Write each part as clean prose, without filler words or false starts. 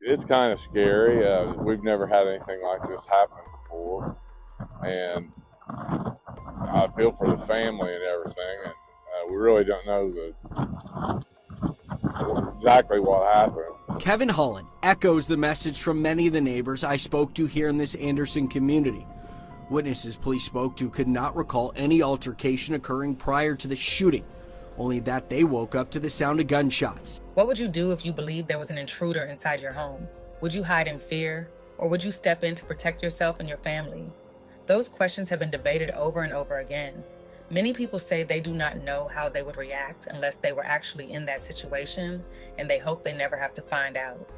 It's kind of scary. We've never had anything like this happen before, and I feel for the family and everything. And we really don't know exactly what happened. Kevin Holland echoes the message from many of the neighbors I spoke to here in this Anderson community. Witnesses police spoke to could not recall any altercation occurring prior to the shooting, only that they woke up to the sound of gunshots. What would you do if you believed there was an intruder inside your home? Would you hide in fear, or would you step in to protect yourself and your family? Those questions have been debated over and over again. Many people say they do not know how they would react unless they were actually in that situation, and they hope they never have to find out.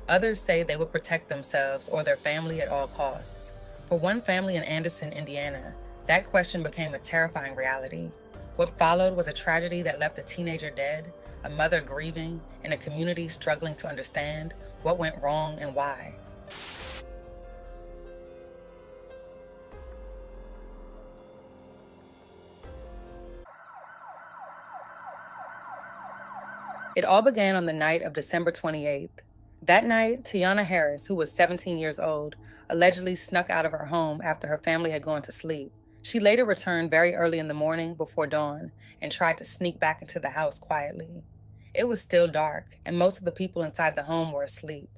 Others say they would protect themselves or their family at all costs. For one family in Anderson, Indiana, that question became a terrifying reality. What followed was a tragedy that left a teenager dead, a mother grieving, and a community struggling to understand what went wrong and why. It all began on the night of December 28th. That night, Tiana Harris, who was 17 years old, allegedly snuck out of her home after her family had gone to sleep. She later returned very early in the morning before dawn and tried to sneak back into the house quietly. It was still dark, and most of the people inside the home were asleep.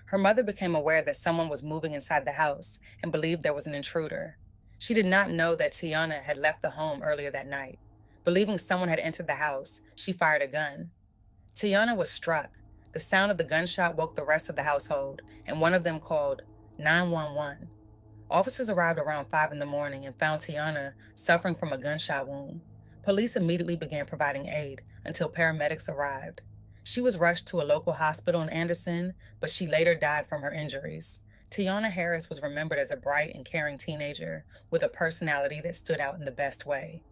Her mother became aware that someone was moving inside the house and believed there was an intruder. She did not know that Tiana had left the home earlier that night. Believing someone had entered the house, she fired a gun. Tiana was struck. The sound of the gunshot woke the rest of the household, and one of them called 911. Officers arrived around 5 in the morning and found Tiana suffering from a gunshot wound. Police immediately began providing aid until paramedics arrived. She was rushed to a local hospital in Anderson, but she later died from her injuries. Tiana Harris was remembered as a bright and caring teenager with a personality that stood out in the best way.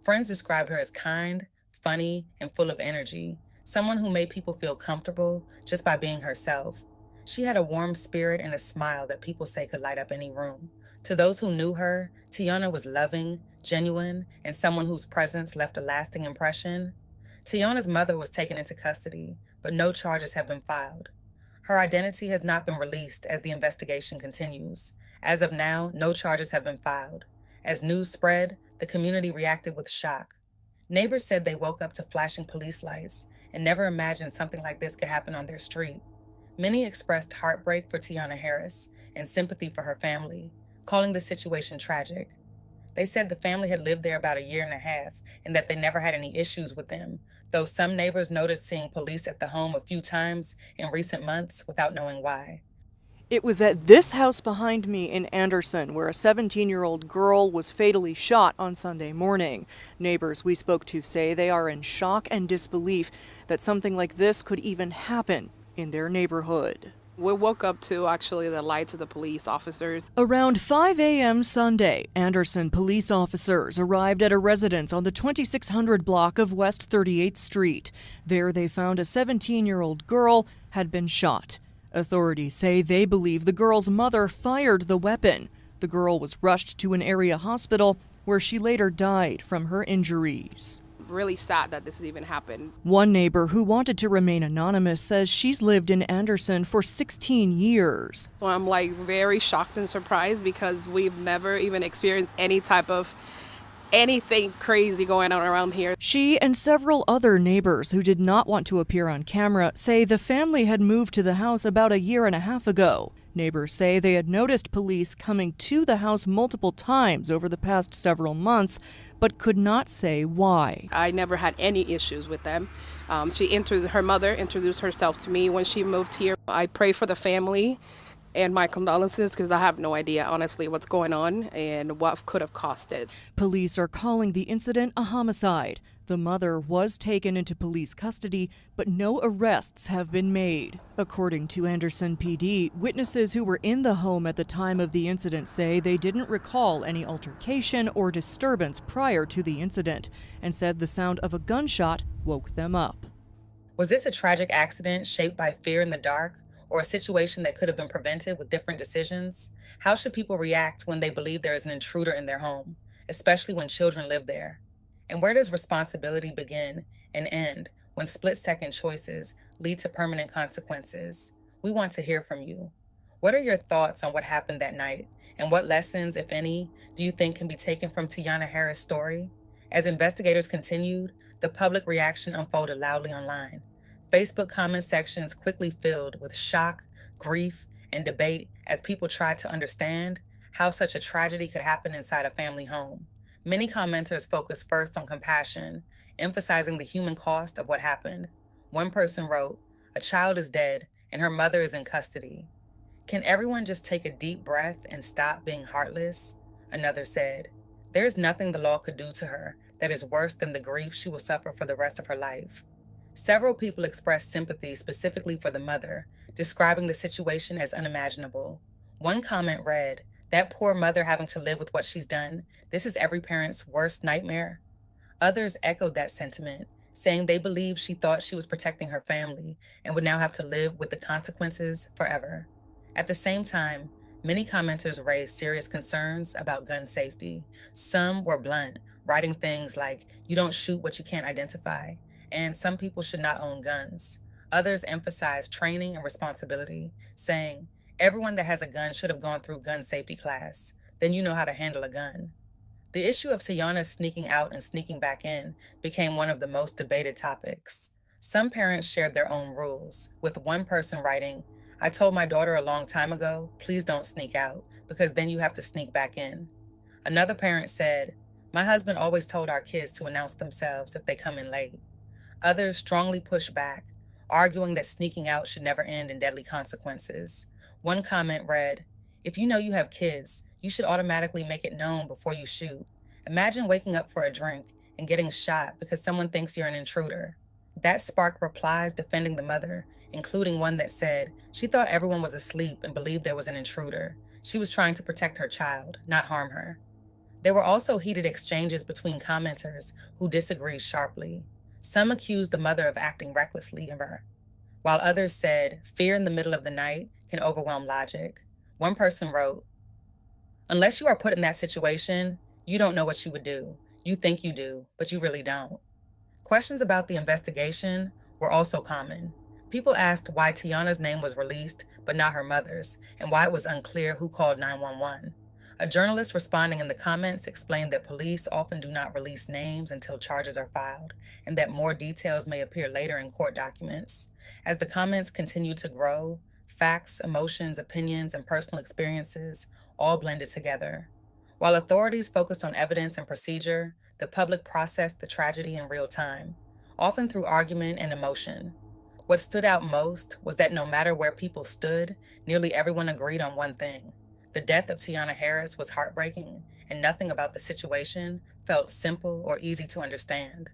Friends described her as kind, funny, and full of energy, someone who made people feel comfortable just by being herself. She had a warm spirit and a smile that people say could light up any room. To those who knew her, Tiana was loving, genuine, and someone whose presence left a lasting impression. Tiana's mother was taken into custody, but no charges have been filed. Her identity has not been released as the investigation continues. As of now, no charges have been filed. As news spread, the community reacted with shock. Neighbors said they woke up to flashing police lights and never imagined something like this could happen on their street. Many expressed heartbreak for Tiana Harris and sympathy for her family, calling the situation tragic. They said the family had lived there about a year and a half and that they never had any issues with them, though some neighbors noticed seeing police at the home a few times in recent months without knowing why. It was at this house behind me in Anderson where a 17-year-old girl was fatally shot on Sunday morning. Neighbors we spoke to say they are in shock and disbelief that something like this could even happen in their neighborhood. We woke up to actually the lights of the police officers. Around 5 a.m. Sunday, Anderson police officers arrived at a residence on the 2600 block of West 38th Street. There they found a 17-year-old girl had been shot. Authorities say they believe the girl's mother fired the weapon. The girl was rushed to an area hospital where she later died from her injuries. Really sad that this has even happened. One neighbor who wanted to remain anonymous says she's lived in Anderson for 16 years. So I'm very shocked and surprised because we've never even experienced any type of anything crazy going on around here. She and several other neighbors who did not want to appear on camera say the family had moved to the house about a year and a half ago. Neighbors say they had noticed police coming to the house multiple times over the past several months, but could not say why. I never had any issues with them. Her mother introduced herself to me when she moved here. I pray for the family and my condolences because I have no idea, honestly, what's going on and what could have caused it. Police are calling the incident a homicide. The mother was taken into police custody, but no arrests have been made. According to Anderson PD, witnesses who were in the home at the time of the incident say they didn't recall any altercation or disturbance prior to the incident and said the sound of a gunshot woke them up. Was this a tragic accident shaped by fear in the dark, or a situation that could have been prevented with different decisions? How should people react when they believe there is an intruder in their home, especially when children live there? And where does responsibility begin and end when split-second choices lead to permanent consequences? We want to hear from you. What are your thoughts on what happened that night? And what lessons, if any, do you think can be taken from Tiana Harris' story? As investigators continued, the public reaction unfolded loudly online. Facebook comment sections quickly filled with shock, grief, and debate as people tried to understand how such a tragedy could happen inside a family home. Many commenters focused first on compassion, emphasizing the human cost of what happened. One person wrote, "A child is dead and her mother is in custody. Can everyone just take a deep breath and stop being heartless?" Another said, "There is nothing the law could do to her that is worse than the grief she will suffer for the rest of her life." Several people expressed sympathy specifically for the mother, describing the situation as unimaginable. One comment read, "That poor mother having to live with what she's done. This is every parent's worst nightmare." Others echoed that sentiment, saying they believed she thought she was protecting her family and would now have to live with the consequences forever. At the same time, many commenters raised serious concerns about gun safety. Some were blunt, writing things like, "You don't shoot what you can't identify," and "some people should not own guns." Others emphasized training and responsibility, saying, "Everyone that has a gun should have gone through gun safety class. Then you know how to handle a gun." The issue of Tiana sneaking out and sneaking back in became one of the most debated topics. Some parents shared their own rules, with one person writing, "I told my daughter a long time ago, please don't sneak out, because then you have to sneak back in." Another parent said, "My husband always told our kids to announce themselves if they come in late." Others strongly pushed back, arguing that sneaking out should never end in deadly consequences. One comment read, "If you know you have kids, you should automatically make it known before you shoot. Imagine waking up for a drink and getting shot because someone thinks you're an intruder." That sparked replies defending the mother, including one that said she thought everyone was asleep and believed there was an intruder. She was trying to protect her child, not harm her. There were also heated exchanges between commenters who disagreed sharply. Some accused the mother of acting recklessly of her, while others said fear in the middle of the night can overwhelm logic. One person wrote, "Unless you are put in that situation, you don't know what you would do. You think you do, but you really don't." Questions about the investigation were also common. People asked why Tiana's name was released, but not her mother's, and why it was unclear who called 911. A journalist responding in the comments explained that police often do not release names until charges are filed, and that more details may appear later in court documents. As the comments continued to grow, facts, emotions, opinions, and personal experiences all blended together. While authorities focused on evidence and procedure, the public processed the tragedy in real time, often through argument and emotion. What stood out most was that no matter where people stood, nearly everyone agreed on one thing. The death of Tiana Harris was heartbreaking, and nothing about the situation felt simple or easy to understand.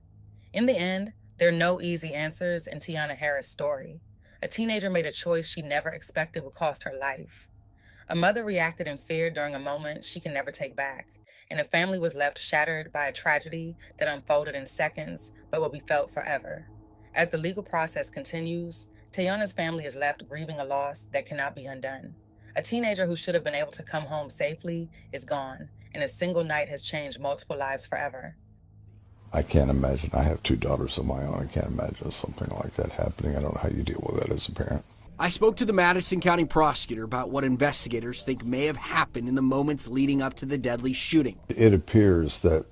In the end, there are no easy answers in Tiana Harris' story. A teenager made a choice she never expected would cost her life. A mother reacted in fear during a moment she can never take back, and a family was left shattered by a tragedy that unfolded in seconds but will be felt forever. As the legal process continues, Tiana's family is left grieving a loss that cannot be undone. A teenager who should have been able to come home safely is gone, and a single night has changed multiple lives forever. I can't imagine. I have two daughters of my own. I can't imagine something like that happening. I don't know how you deal with that as a parent. I spoke to the Madison County prosecutor about what investigators think may have happened in the moments leading up to the deadly shooting. It appears that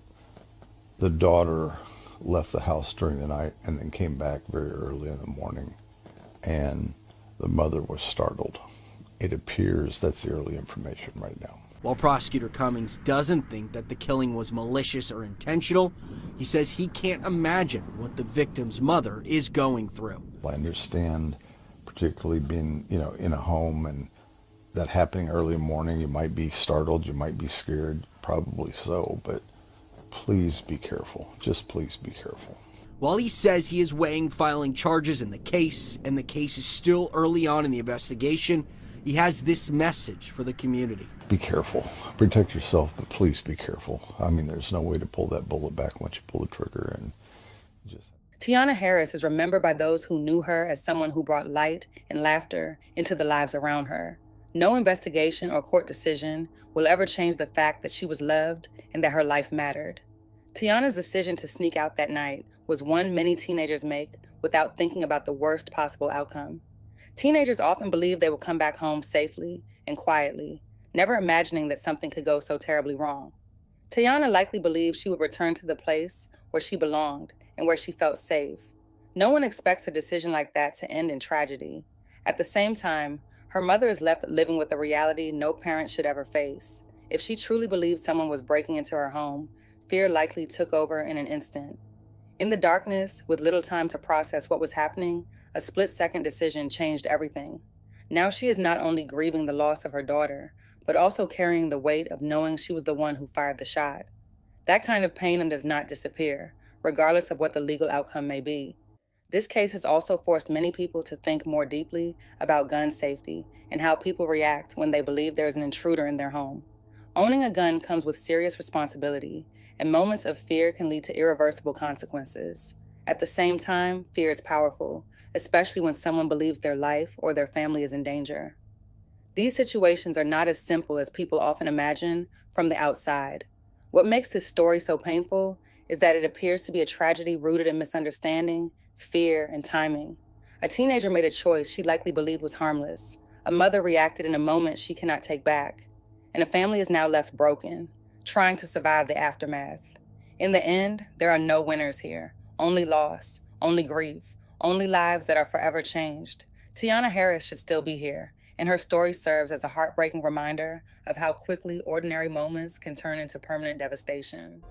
the daughter left the house during the night and then came back very early in the morning, and the mother was startled. It appears that's the early information right now. While Prosecutor Cummings doesn't think that the killing was malicious or intentional, he says he can't imagine what the victim's mother is going through. I understand, particularly being, in a home and that happening early in the morning, you might be startled, you might be scared, probably so, but please be careful. Just please be careful. While he says he is weighing filing charges in the case, and the case is still early on in the investigation, he has this message for the community. Be careful. Protect yourself, but please be careful. I mean, there's no way to pull that bullet back once you pull the trigger, and just... Tiana Harris is remembered by those who knew her as someone who brought light and laughter into the lives around her. No investigation or court decision will ever change the fact that she was loved and that her life mattered. Tiana's decision to sneak out that night was one many teenagers make without thinking about the worst possible outcome. Teenagers often believe they will come back home safely and quietly, never imagining that something could go so terribly wrong. Tiana likely believed she would return to the place where she belonged and where she felt safe. No one expects a decision like that to end in tragedy. At the same time, her mother is left living with a reality no parent should ever face. If she truly believed someone was breaking into her home, fear likely took over in an instant. In the darkness, with little time to process what was happening, a split-second decision changed everything. Now she is not only grieving the loss of her daughter, but also carrying the weight of knowing she was the one who fired the shot. That kind of pain does not disappear, regardless of what the legal outcome may be. This case has also forced many people to think more deeply about gun safety and how people react when they believe there is an intruder in their home. Owning a gun comes with serious responsibility, and moments of fear can lead to irreversible consequences. At the same time, fear is powerful, especially when someone believes their life or their family is in danger. These situations are not as simple as people often imagine from the outside. What makes this story so painful is that it appears to be a tragedy rooted in misunderstanding, fear, and timing. A teenager made a choice she likely believed was harmless. A mother reacted in a moment she cannot take back. And a family is now left broken, trying to survive the aftermath. In the end, there are no winners here. Only loss, only grief, only lives that are forever changed. Tiana Harris should still be here, and her story serves as a heartbreaking reminder of how quickly ordinary moments can turn into permanent devastation.